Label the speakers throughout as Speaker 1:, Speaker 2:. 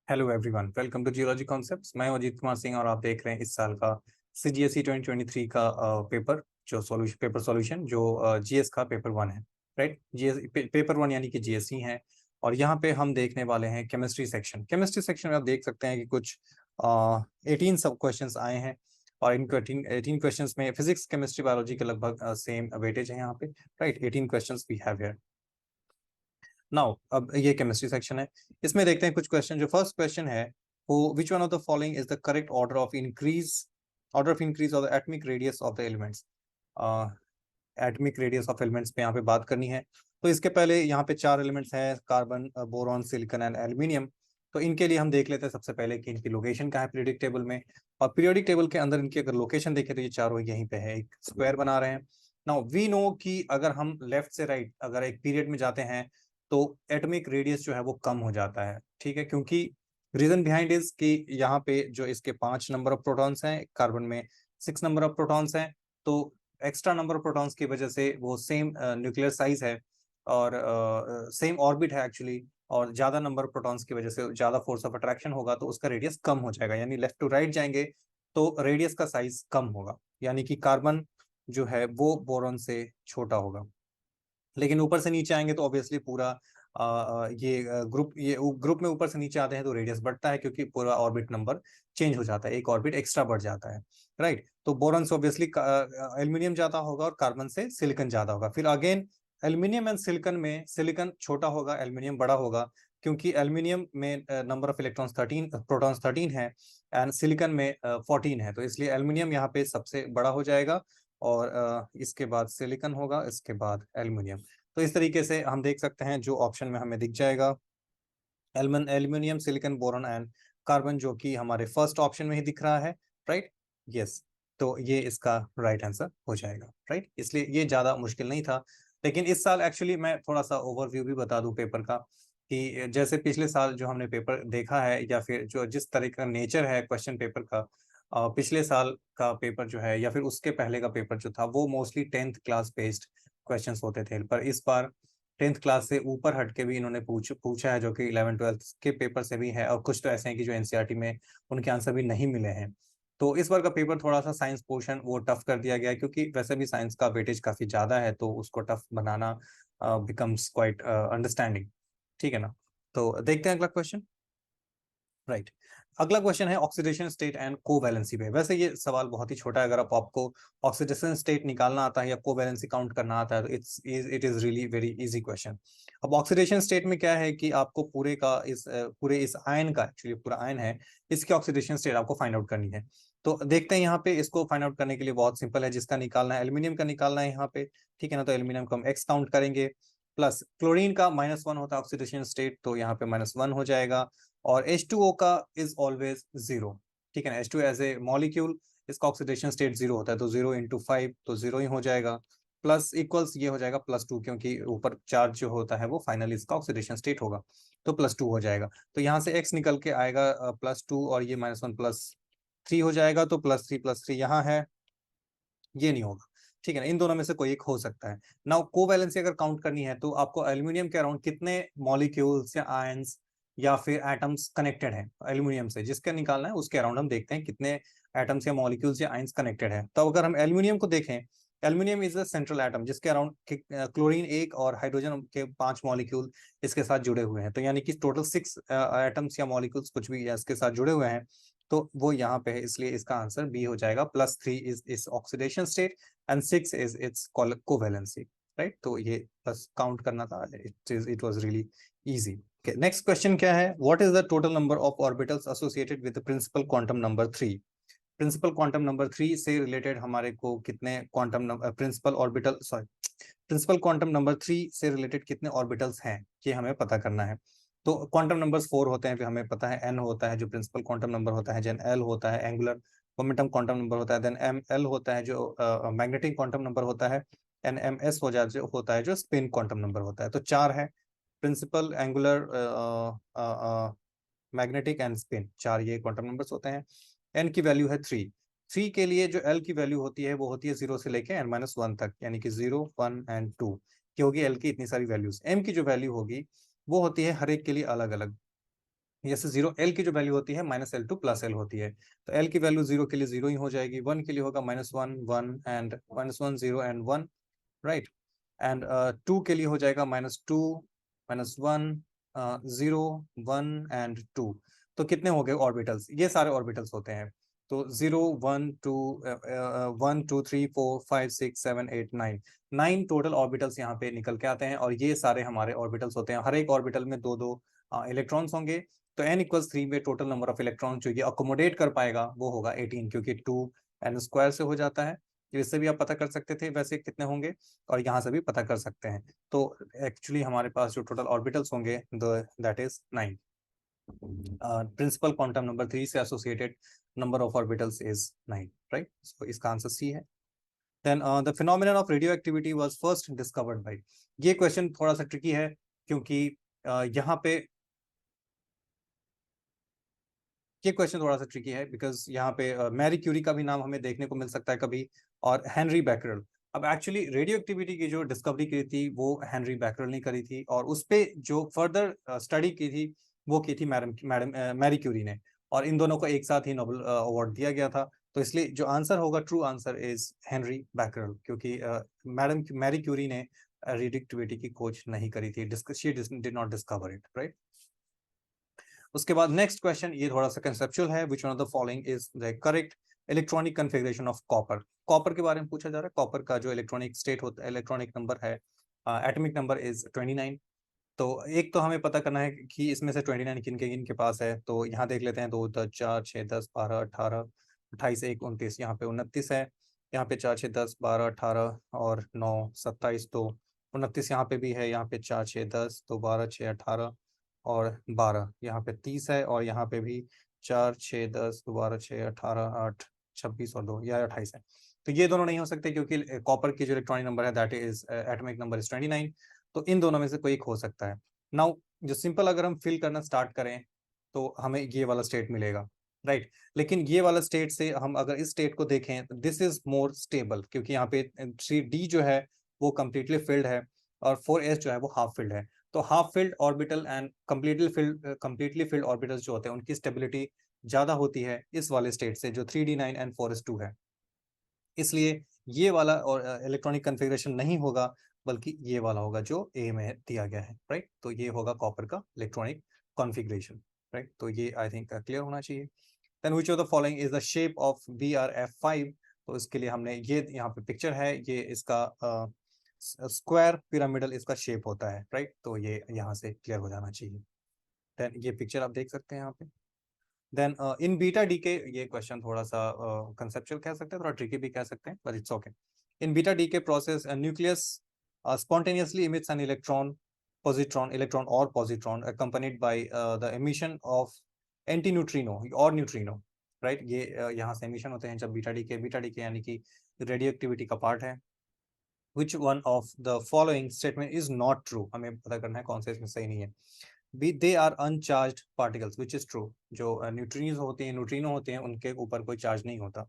Speaker 1: Hello everyone, welcome to geology concepts. मैं हूं अजीत कुमार सिंह और आप देख रहे हैं इस साल का सीजीएसई 2023 का पेपर जो सॉल्यूशन जो जीएस का पेपर वन है। राइट, जीएस पेपर वन यानी कि जीएसई है। और यहाँ पे हम देखने वाले हैं केमिस्ट्री सेक्शन में आप देख सकते हैं कि कुछ 18 सब क्वेश्चन आए हैं। और इन 18 क्वेश्चन में फिजिक्स, केमिस्ट्री, बायोलॉजी के लगभग सेम वेटेज है यहाँ पे। Right, 18 question we have here now. अब ये केमिस्ट्री सेक्शन है, इसमें देखते हैं कुछ क्वेश्चन। जो फर्स्ट क्वेश्चन है वो, विच one of the following is the correct order of increase of the atomic radius of the elements. Atomic radius of elements पे यहाँ पे बात करनी है। तो इसके पहले यहाँ पे चार एलिमेंट्स हैं, carbon, boron, silicon and aluminium. तो इनके लिए हम देख लेते हैं सबसे पहले कि इनकी लोकेशन कहाँ है पीरियोडिक टेबल में। और पीरियोडिक टेबल के अंदर इनकी अगर लोकेशन देखें तो ये चारों यहीं पे है, एक स्क्वायर बना रहे हैं। नाउ वी नो कि अगर हम लेफ्ट से राइट अगर एक पीरियड में जाते हैं तो एटॉमिक रेडियस जो है वो कम हो जाता है। ठीक है, क्योंकि रीजन बिहाइंड इज कि यहाँ पे जो इसके 5 नंबर ऑफ प्रोटॉन्स हैं, कार्बन में 6 नंबर ऑफ प्रोटॉन्स हैं। तो एक्स्ट्रा नंबर ऑफ प्रोटॉन्स की वजह से वो सेम न्यूक्लियर साइज है और सेम ऑर्बिट है एक्चुअली। और ज्यादा नंबर ऑफ प्रोटॉन्स की वजह से ज्यादा फोर्स ऑफ अट्रैक्शन होगा तो उसका रेडियस कम हो जाएगा, यानी लेफ्ट टू राइट जाएंगे तो रेडियस का साइज कम होगा, यानी कि कार्बन जो है वो बोरॉन से छोटा होगा। लेकिन ऊपर से नीचे आएंगे तो ऑब्वियसली पूरा ये ग्रुप में ऊपर से नीचे आते हैं तो रेडियस बढ़ता है, क्योंकि पूरा ऑर्बिट नंबर चेंज हो जाता है, एक ऑर्बिट एक्स्ट्रा बढ़ जाता है। राइट, तो बोरॉन से ऑब्वियसली एल्यूमिनियम ज्यादा होगा और कार्बन से सिलिकॉन ज्यादा होगा। फिर अगेन एल्यूमिनियम एंड सिलिकॉन में सिलिकॉन छोटा होगा, एल्यूमिनियम बड़ा होगा, क्योंकि एल्यूमिनियम में नंबर ऑफ इलेक्ट्रॉन्स 13, प्रोटॉन्स 13 है एंड सिलिकॉन में 14 है। तो इसलिए एल्यूमिनियम यहाँ पे सबसे बड़ा हो जाएगा और इसके बाद सिलिकॉन होगा, इसके बाद एल्यूमिनियम। तो इस तरीके से हम देख सकते हैं जो ऑप्शन में हमें दिख जाएगा, aluminium, silicon, boron and carbon, जो कि हमारे फर्स्ट ऑप्शन में ही दिख रहा है। Right, yes. तो ये इसका राइट आंसर हो जाएगा। राइट, इसलिए ये ज्यादा मुश्किल नहीं था। लेकिन इस साल एक्चुअली मैं थोड़ा सा ओवरव्यू भी बता दूं पेपर का, कि जैसे पिछले साल जो हमने पेपर देखा है या फिर जो जिस तरह का नेचर है क्वेश्चन पेपर का, पिछले साल का पेपर जो है या फिर उसके पहले का पेपर जो था वो mostly 10th class based questions होते थे। पर इस बार 10th क्लास से ऊपर हट के भी इन्होंने पूछा है, जो कि 11th 12th के पेपर से भी है, और कुछ तो ऐसे हैं कि जो एनसीईआरटी में उनके आंसर भी नहीं मिले हैं। तो इस बार का पेपर थोड़ा सा साइंस पोर्शन वो टफ कर दिया गया है, क्योंकि वैसे भी साइंस का वेटेज काफी ज्यादा है तो उसको टफ बनाना बिकम्स क्वाइट अंडरस्टैंडिंग। ठीक है ना। तो देखते हैं अगला क्वेश्चन। राइट, अगला क्वेश्चन है ऑक्सीडेशन स्टेट एंड कोवैलेंसी पे। वैसे ये सवाल बहुत ही छोटा है, अगर आपको ऑक्सीडेशन स्टेट निकालना आता है या कोवैलेंसी काउंट करना आता है तो it is really very easy question. अब ऑक्सीडेशन स्टेट में क्या है कि आपको पूरे इस आयन का, एक्चुअली पूरा आयन है, इसकी ऑक्सीडेशन स्टेट आपको फाइंड आउट करनी है। तो देखते हैं यहाँ पे, इसको फाइंड आउट करने के लिए बहुत सिंपल है, जिसका निकालना है एल्यूमिनियम का निकालना है यहाँ पे। ठीक है ना, तो एल्यूमिनियम को हम एक्स काउंट करेंगे, प्लस क्लोरीन का -1 होता है ऑक्सीडेशन स्टेट, तो यहाँ पे -1 हो जाएगा। और H2O का इज ऑलवेज 0। ठीक है ना, H2 एज ए मॉलिक्यूल, इसका ऑक्सीडेशन स्टेट 0 होता है, तो 0 × 5 तो 0 ही हो जाएगा। प्लस इक्वल्स ये हो जाएगा +2, क्योंकि ऊपर चार्ज जो होता है वो फाइनली इसका ऑक्सीडेशन स्टेट होगा, तो +2 हो जाएगा। तो यहाँ से x निकल के आएगा +2, और ये -1 +3 हो जाएगा, तो +3 यहाँ है, ये नहीं होगा। ठीक है ना, इन दोनों में से कोई एक हो सकता है। नाउ कोवैलेंसी अगर काउंट करनी है तो आपको एल्यूमिनियम के अराउंड कितने मॉलिक्यूल्स या आयंस या फिर एटम्स कनेक्टेड हैं एल्यूमिनियम से, जिसका निकालना है उसके अराउंड हम देखते हैं कितने एटम्स या मॉलिक्यूल्स या आयंस कनेक्टेड है। तो अगर हम एल्यूमिनियम को देखें, aluminium is the central atom, जिसके अराउंड क्लोरीन एक और हाइड्रोजन के 5 मॉलिक्यूल इसके साथ जुड़े हुए हैं। तो यानी कि टोटल 6 एटम्स या मॉलिक्यूल्स कुछ भी इसके साथ जुड़े हुए हैं, तो वो यहाँ पे है, इसलिए इसका आंसर बी हो जाएगा। +3 इज इस oxidation state and 6 is its covalency. Right, तो ये बस काउंट करना था, it was really easy. Next question क्या है, what is the total number of orbitals associated with the principal quantum number 3। Principal quantum number 3 से related हमारे को कितने प्रिंसिपल क्वांटम नंबर 3 से रिलेटेड कितने ऑर्बिटल्स हैं, ये हमें पता करना है। तो क्वांटम नंबर्स 4 होते हैं, फिर हमें पता है n होता है जो प्रिंसिपल क्वांटम नंबर होता है, देन l होता है एंगुलर मोमेंटम क्वांटम नंबर होता है, देन ml होता है जो मैग्नेटिक क्वांटम नंबर होता है, nms होता है जो स्पिन क्वांटम नंबर होता है। तो 4 है, principal, angular, magnetic and spin, 4 ये क्वांटम नंबर्स होते हैं। n की वैल्यू है 3। 3 के लिए जो l की वैल्यू होती है वो होती है 0 से लेके n-1 तक, यानी कि 0, 1 एंड 2 की होगी l की इतनी सारी वैल्यूज। m की जो वैल्यू होगी वो होती है हर एक के लिए अलग अलग। जैसे 0 एल की जो वैल्यू होती है -L2 +L होती है, तो एल की वैल्यू 0 के लिए 0 ही हो जाएगी, 1 के लिए होगा -1 1 एंड -1 0 एंड 1, राइट। एंड 2 के लिए हो जाएगा -2 -1 0 1 एंड 2। तो कितने हो गए ऑर्बिटल्स? ये सारे ऑर्बिटल्स होते हैं। तो 0 1 2 1 2 3 4 5 6 7 8 9 9 टोटल ऑर्बिटल्स यहाँ पे निकल के आते हैं, और ये सारे हमारे ऑर्बिटल्स होते हैं। हर एक ऑर्बिटल में दो दो इलेक्ट्रॉन्स होंगे। तो n=3 में टोटल नंबर ऑफ इलेक्ट्रॉन जो ये अकोमोडेट कर पाएगा वो होगा 18, क्योंकि 2n² से हो जाता है। तो इससे भी आप पता कर सकते थे वैसे कितने होंगे, और यहाँ से भी पता कर सकते हैं। तो एक्चुअली हमारे पास जो टोटल ऑर्बिटल्स होंगे that is 9। Principal quantum number 3 से associated number of orbitals is 9, right. So इसका आंसर सी है। Then the phenomenon of radioactivity was first discovered by. ये क्वेश्चन थोड़ा सा ट्रिकी है, क्योंकि यहाँ पे ये क्वेश्चन थोड़ा सा ट्रिकी है, बिकॉज यहाँ पे मैरी क्यूरी का भी नाम हमें देखने को मिल सकता है कभी, और हेनरी बैकरल। अब एक्चुअली रेडियो एक्टिविटी की जो डिस्कवरी की थी वो हेनरी बैकरल ने करी थी, और उस पे जो फर्दर स्टडी की थी वो की थी मैडम मैरी क्यूरी ने, और इन दोनों को एक साथ ही नोबेल अवार्ड दिया गया था। तो इसलिए जो आंसर होगा, true answer is Henry Becquerel, क्योंकि मैडम मैरी क्यूरी ने रेडियो एक्टिविटी की खोज नहीं करी थी, she did not discover it, right. उसके बाद नेक्स्ट क्वेश्चन ये थोड़ा सा कंसेप्चुअल है, विच one of the following is the correct electronic configuration of copper. Copper के बारे में पूछा जा रहा है। कॉपर का जो इलेक्ट्रॉनिक स्टेट होता है, इलेक्ट्रॉनिक नंबर है, एटॉमिक नंबर इज 29। तो एक तो हमें पता करना है कि इसमें से 29 किन के पास है। तो यहाँ देख लेते हैं, 2 10 4 6 10 12 18 28 1 29, यहाँ पे 29 है। यहाँ पे 4 6 10 12 18 और 9 27, तो 29 यहाँ पे भी है। यहाँ पे 4 6 10 तो 12 6 18 और 12, यहाँ पे 30 है, और यहाँ पे भी 4 6 10 12 6 18 8 26 और 2 या 28 है। तो ये दोनों नहीं हो सकते, क्योंकि कॉपर की जो इलेक्ट्रॉनिक नंबर है that is atomic number is 29। तो इन दोनों में से कोई एक हो सकता है। नाउ जो सिंपल अगर हम फिल करना स्टार्ट करें तो हमें ये वाला स्टेट मिलेगा, राइट। लेकिन ये वाला स्टेट से हम अगर इस स्टेट को देखें, दिस इज मोर स्टेबल, क्योंकि यहाँ पे 3D जो है वो कम्प्लीटली फिल्ड है, और 4s जो है वो हाफ फिल्ड है। तो half filled orbital and completely filled orbitals जो होते हैं उनकी स्टेबिलिटी ज्यादा होती है इस वाले स्टेट से, जो 3D9 एंड 4s2 है। इसलिए ये वाला और इलेक्ट्रॉनिक कन्फिग्रेशन नहीं होगा, बल्कि ये वाला होगा जो ए में दिया गया है, राइट। तो ये होगा कॉपर का इलेक्ट्रॉनिक कॉन्फ़िगरेशन, राइट। तो ये आई थिंक क्लियर होना चाहिए। Then which of the following is the shape of BRF5। तो इसके लिए हमने ये यहाँ पे पिक्चर है, ये इसका स्क्वायर पिरामिडल इसका शेप होता है, राइट। तो ये यहाँ से क्लियर हो जाना चाहिए। देन ये पिक्चर आप देख सकते हैं यहाँ पे। देन इन बीटा डीके, ये क्वेश्चन थोड़ा सा कंसेप्चुअल कह सकते हैं, थोड़ा ट्रिकी भी कह सकते हैं, but it's okay. In beta decay process nucleus spontaneously emits an electron or positron accompanied by the emission of antineutrino or neutrino, right. ये यहाँ से emission होते हैं जब बीटा डीके यानी कि रेडियो एक्टिविटी का पार्ट है। Which one of the following statement is not true? हमें पता करना है कौन सा इसमें सही नहीं है। They are uncharged particles, which is true। जो न्यूट्रिनो होते हैं, उनके ऊपर कोई चार्ज नहीं होता।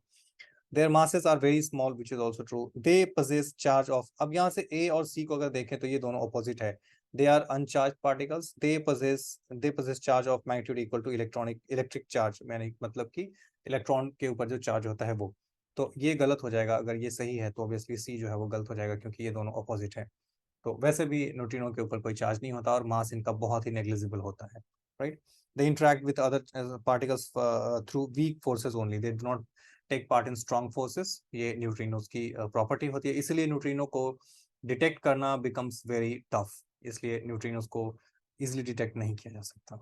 Speaker 1: Their masses are very small, which is also true। They possess charge of, अब यहाँ से A और C को अगर देखें तो ये दोनों opposite है। They are uncharged particles। They possess charge of magnitude equal to electric charge, यानी मतलब कि इलेक्ट्रॉन के ऊपर जो चार्ज होता है वो। तो ये गलत हो जाएगा। अगर ये सही है तो ऑब्वियसली सी जो है वो गलत हो जाएगा, क्योंकि ये दोनों ऑपोजिट है। तो वैसे भी न्यूट्रिनो के ऊपर कोई चार्ज नहीं होता, और मास इनका बहुत ही नेग्लिजिबल होता है, right. They interact with other particles through weak forces only, they do not take part in strong forces. ये न्यूट्रिनोज की प्रॉपर्टी होती है, इसलिए न्यूट्रिनो को डिटेक्ट करना बिकम्स वेरी टफ। इसलिए न्यूट्रिनोज को इजिली डिटेक्ट नहीं किया जा सकता।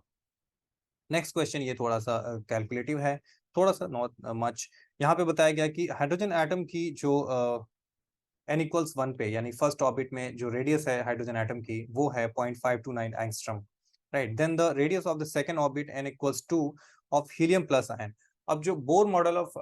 Speaker 1: नेक्स्ट क्वेश्चन ये थोड़ा सा कैलकुलेटिव है, थोड़ा सा नॉट मच। यहाँ पे बताया गया कि हाइड्रोजन एटम की जो n=1 पे, यानी फर्स्ट ऑर्बिट में जो रेडियस है हाइड्रोजन एटम की वो है 0.529 angstrom, right. Then the radius of the second orbit n=2 of helium plus ion. अब जो बोर मॉडल ऑफ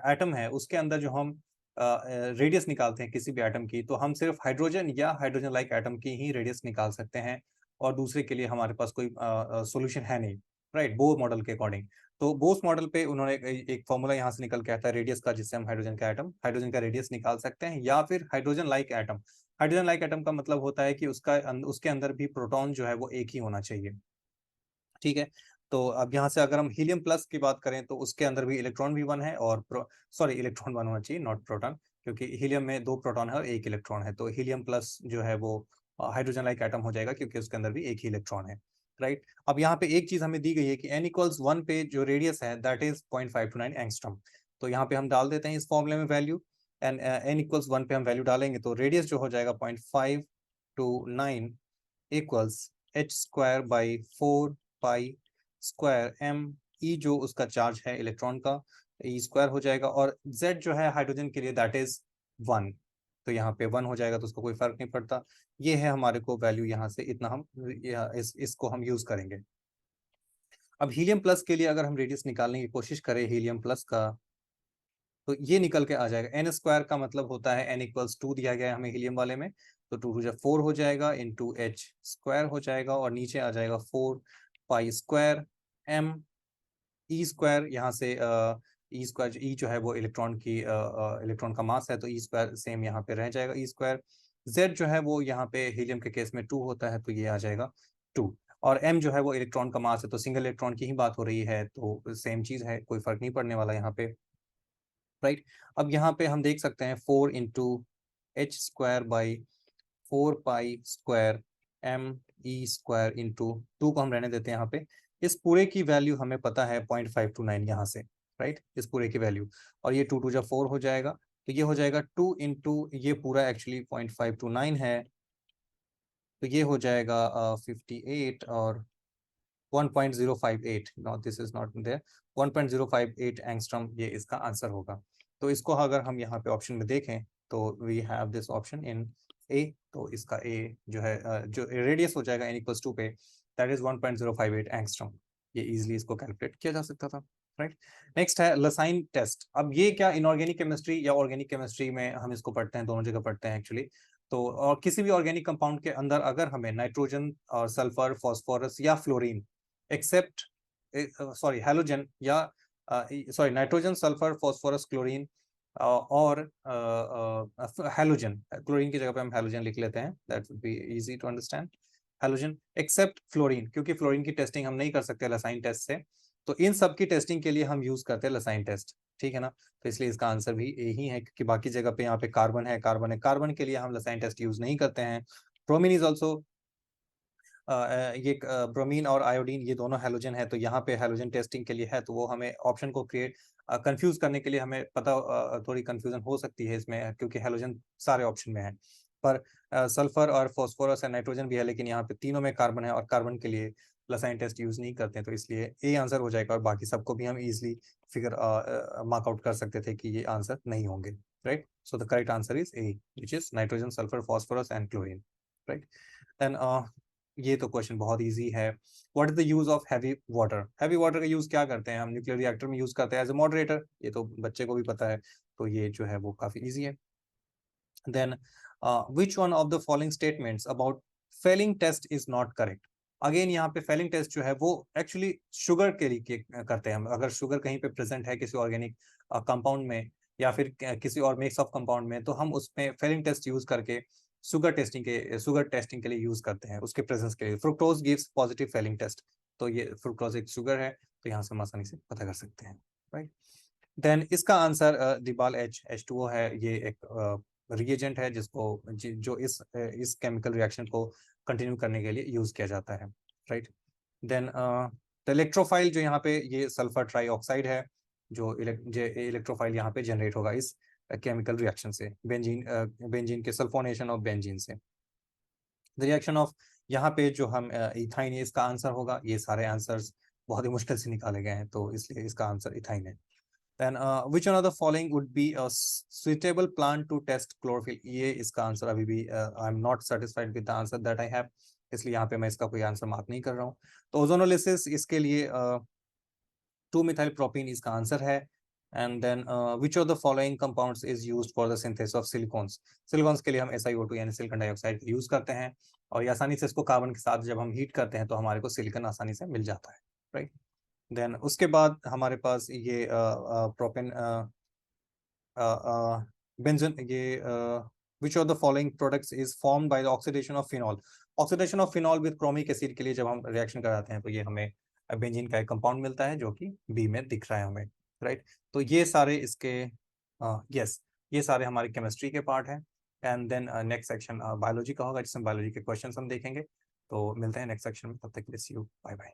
Speaker 1: एटम है उसके अंदर जो हम रेडियस निकालते हैं किसी भी एटम की, तो हम सिर्फ हाइड्रोजन या हाइड्रोजन लाइक एटम की ही रेडियस निकाल सकते हैं, और दूसरे के लिए हमारे पास कोई सॉल्यूशन है नहीं, राइट, बोर मॉडल के अकॉर्डिंग। तो बोस मॉडल पे उन्होंने एक फॉर्मूला यहाँ से निकल के आता है रेडियस का, जिससे हम हाइड्रोजन का रेडियस निकाल सकते हैं, या फिर hydrogen like atom. Hydrogen like atom का मतलब होता है कि उसके अंदर भी प्रोटॉन जो है वो एक ही होना चाहिए। ठीक है। तो अब यहाँ से अगर हम हीलियम प्लस की बात करें तो उसके अंदर भी इलेक्ट्रॉन भी वन है, और सॉरी इलेक्ट्रॉन वन होना चाहिए, नॉट प्रोटॉन, क्योंकि हीलियम में 2 प्रोटॉन है और 1 इलेक्ट्रॉन है। तो हीलियम प्लस जो है वो हाइड्रोजन लाइक एटम हो जाएगा, क्योंकि उसके अंदर भी 1 ही इलेक्ट्रॉन है। राइट। अब यहाँ पे एक चीज हमें दी गई है कि n=1 पे जो रेडियस है दैट इज 0.529 एंगस्ट्रॉम। तो यहाँ पे हम डाल देते हैं इस फॉर्मूले में वैल्यू, एंड n=1 पे हम वैल्यू डालेंगे तो रेडियस जो हो जाएगा 0.529 इक्वल्स h²/4π² ई जो उसका चार्ज है इलेक्ट्रॉन का, ई स्क्वायर हो जाएगा, और z जो है हाइड्रोजन के लिए दैट इज 1। तो यहाँ पे 1 हो जाएगा तो उसको कोई फर्क नहीं पड़ता। ये है हमारे को वैल्यू, यहाँ से इतना हम इसको हम यूज करेंगे। अब हीलियम प्लस के लिए अगर हम रेडियस निकालने की कोशिश करें हीलियम प्लस का, तो ये निकल के आ जाएगा n² का मतलब होता है n=2 दिया गया है हमें हीलियम वाले में, तो 2 4 हो जाएगा इंटू h² हो जाएगा, और नीचे आ जाएगा 4π² ई स्क्वायर। यहाँ से ई स्क्वायर, ई जो है वो इलेक्ट्रॉन की इलेक्ट्रॉन का मास है, तो ई स्क्वायर सेम यहाँ पे रह जाएगा ई स्क्वायर। जेड जो है वो यहाँ पे हीलियम के केस में 2 होता है, तो ये आ जाएगा 2। और एम जो है वो इलेक्ट्रॉन का मास है, तो सिंगल इलेक्ट्रॉन की ही बात हो रही है, तो सेम चीज है, कोई फर्क नहीं पड़ने वाला यहाँ पे। राइट। अब यहाँ पे हम देख सकते हैं 4 × h²/4π² m e² इंटू 2 को हम रहने देते हैं यहाँ पे। इस पूरे की वैल्यू हमें पता है 0.529 यहाँ से। राइट, इस पूरे की वैल्यू, और ये 2 2 जा 4 हो जाएगा, तो ये हो जाएगा 2 इंटू ये पूरा एक्चुअली 0.529 है, तो ये हो जाएगा 58 और 1.058, no this is not there, 1.058 angstrom ये इसका आंसर होगा। तो इसको अगर हम यहाँ पे ऑप्शन में देखें तो we have this option in A, तो इसका ए जो है जो रेडियस हो जाएगा n=2 पे, दैट इज 1.058 एंगस्ट्रॉम। ये इजीली इसको कैलकुलेट किया जा सकता था। राइट। नेक्स्ट है लसाइन टेस्ट। अब ये क्या इनऑर्गेनिक केमिस्ट्री या ऑर्गेनिक केमिस्ट्री में हम इसको पढ़ते हैं, दोनों जगह पढ़ते हैं एक्चुअली। तो और किसी भी ऑर्गेनिक कंपाउंड के अंदर अगर हमें नाइट्रोजन और सल्फर, फॉस्फोरस या फ्लोरीन एक्सेप्ट सॉरी हैलोजन या sorry nitrogen, sulphur, phosphorus, chlorine और हैलोजन, क्लोरीन की जगह पे हम हैलोजन लिख लेते हैं, that would be easy to understand. Halogen except fluorine, क्योंकि फ्लोरीन की टेस्टिंग हम नहीं कर सकते लसाइन टेस्ट से, तो इन सब की टेस्टिंग के लिए हम यूज करते हैं लसाइन टेस्ट। ठीक है ना, तो इसलिए इसका आंसर भी यही है, क्योंकि बाकी जगह पे यहाँ पे कार्बन है, कार्बन है, कार्बन के लिए हम लसाइन टेस्ट यूज नहीं करते हैं। ब्रोमीन इज ऑल्सो ये ब्रोमीन और आयोडीन ये दोनों हैलोजन है, तो यहाँ पे हैलोजन टेस्टिंग के लिए है, तो वो हमें ऑप्शन को क्रिएट कंफ्यूज करने के लिए हमें पता थोड़ी कंफ्यूजन हो सकती है इसमें, क्योंकि हैलोजन सारे ऑप्शन में है, पर सल्फर और फॉस्फोरस और नाइट्रोजन भी है, लेकिन यहाँ पे तीनों में कार्बन है, और कार्बन के लिए लसाइन टेस्ट यूज नहीं करते हैं, तो इसलिए ए आंसर हो जाएगा, और बाकी सबको भी हम इजिली फिगर मार्क आउट कर सकते थे कि ये आंसर नहीं होंगे। Right, so the correct answer is A, which is nitrogen, sulphur, phosphorus and chlorine. Right. Then ये तो क्वेश्चन बहुत इजी है। What is the use of heavy water? Heavy water का यूज क्या करते हैं हम? न्यूक्लियर रिएक्टर में यूज करते हैं एज ए मॉडरेटर, ये तो बच्चे को भी पता है, तो ये जो है वो काफी इजी है। Then which one of the following statements about Fehling test is not correct? Again यहाँ पे फेलिंग टेस्ट जो है वो एक्चुअली शुगर के लिए करते हैं हम। अगर शुगर कहीं पे प्रेजेंट है किसी ऑर्गेनिक कंपाउंड में, या फिर किसी और मिक्स ऑफ कंपाउंड में, तो हम उसमें फेलिंग टेस्ट यूज करके शुगर टेस्टिंग के लिए यूज करते हैं, उसके प्रेजेंस के लिए। Fructose gives positive Fehling test, तो ये फ्रुक्टोज एक शुगर है, तो यहाँ से हम आसानी से पता कर सकते हैं। राइट। देन इसका आंसर दिबाल H2O है, ये एक रिएजेंट है जिसको जो इस केमिकल रिएक्शन को कंटिन्यू करने के लिए यूज किया जाता है। राइट। देन द इलेक्ट्रोफाइल जो यहाँ पे ये सल्फर ट्राईऑक्साइड है, जो इलेक्ट्रोफाइल यहाँ पे जनरेट होगा इस केमिकल रिएक्शन से, बेंजीन के सल्फोनेशन ऑफ बेंजीन से। द रिएक्शन ऑफ यहाँ पे जो हम इथाइन है, इसका आंसर होगा। ये सारे आंसर्स बहुत ही मुश्किल से निकाले गए हैं, तो इसलिए इसका आंसर इथाइन है। Then which one of the following would be a suitable plant to test chlorophyll? ये इसका आंसर अभी भी I'm not satisfied with the answer that I have, इसलिए यहाँ पे मैं इसका कोई आंसर मार्क नहीं कर रहा हूँ। तो ओजोनोलिसिस इसके लिए 2-methyl propene इसका आंसर है। And then which of the following compounds is used for the synthesis of silicones? Silicones के लिए हम SiO2 यानी सिलिकॉन डाइऑक्साइड यूज करते हैं, और ये आसानी से इसको कार्बन के साथ जब हम हीट करते हैं तो हमारे को सिलिकॉन आसानी से मिल जाता है। राइट। देन उसके बाद हमारे पास ये प्रोपेन बेंजन, ये विच of the following products is formed by the oxidation of phenol? Oxidation of phenol with chromic acid के लिए जब हम रिएक्शन कराते हैं तो ये हमें बेंजीन का एक कंपाउंड मिलता है जो कि बी में दिख रहा है हमें, राइट। तो ये सारे इसके यस ये सारे हमारे केमिस्ट्री के पार्ट हैं। And then next section biology का होगा, जिसमें बायोलॉजी के क्वेश्चंस हम देखेंगे। तो मिलते हैं नेक्स्ट सेक्शन में, तब तक के लिए सी यू, बाय बाय।